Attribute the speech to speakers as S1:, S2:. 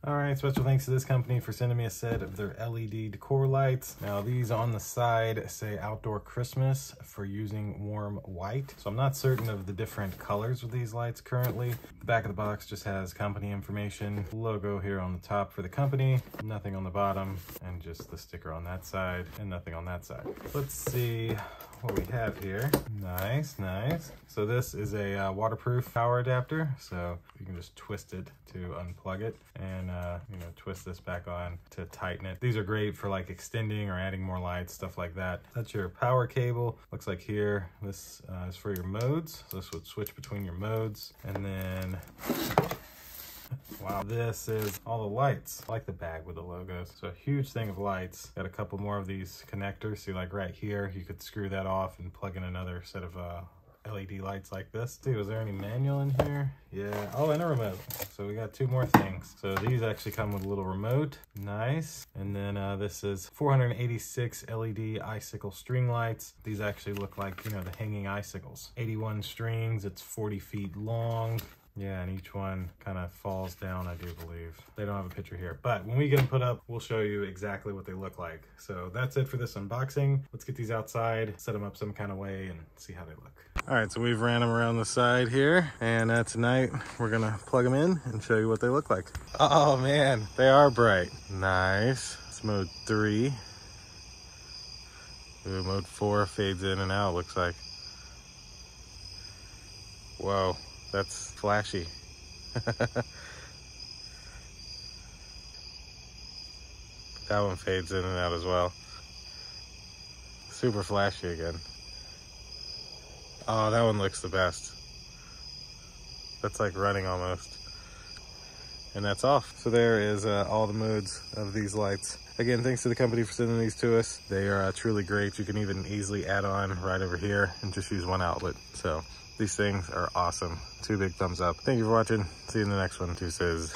S1: All right, special thanks to this company for sending me a set of their LED decor lights. Now these on the side say outdoor Christmas for using warm white. So I'm not certain of the different colors of these lights currently. The back of the box just has company information, logo here on the top for the company, nothing on the bottom, and just the sticker on that side and nothing on that side. Let's see what we have here. Nice, nice. So this is a waterproof power adapter. So you can just twist it to unplug it and twist this back on to tighten it. These are great for like extending or adding more lights, stuff like that. That's your power cable. Looks like here, this is for your modes. So this would switch between your modes. And then wow, this is all the lights. I like the bag with the logos. So a huge thing of lights. Got a couple more of these connectors. See, like right here, you could screw that off and plug in another set of LED lights like this. Dude, is there any manual in here? Yeah. Oh, and a remote. So we got two more things. So these actually come with a little remote. Nice. And then this is 486 LED icicle string lights. These actually look like, the hanging icicles. 81 strings. It's 40 feet long. Yeah, and each one kind of falls down, I do believe. They don't have a picture here, but when we get them put up, we'll show you exactly what they look like. So that's it for this unboxing. Let's get these outside, set them up some kind of way, and see how they look. All right, so we've ran them around the side here, and tonight we're gonna plug them in and show you what they look like. Oh man, they are bright. Nice. It's mode 3. Ooh, mode 4 fades in and out, looks like. Whoa. That's flashy. That one fades in and out as well. Super flashy again. Oh, that one looks the best. That's like running almost. And that's off. So there is all the modes of these lights. Again, thanks to the company for sending these to us. They are truly great. You can even easily add on right over here and just use one outlet. So these things are awesome. 2 big thumbs up. Thank you for watching. See you in the next one. Deuces.